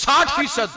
60%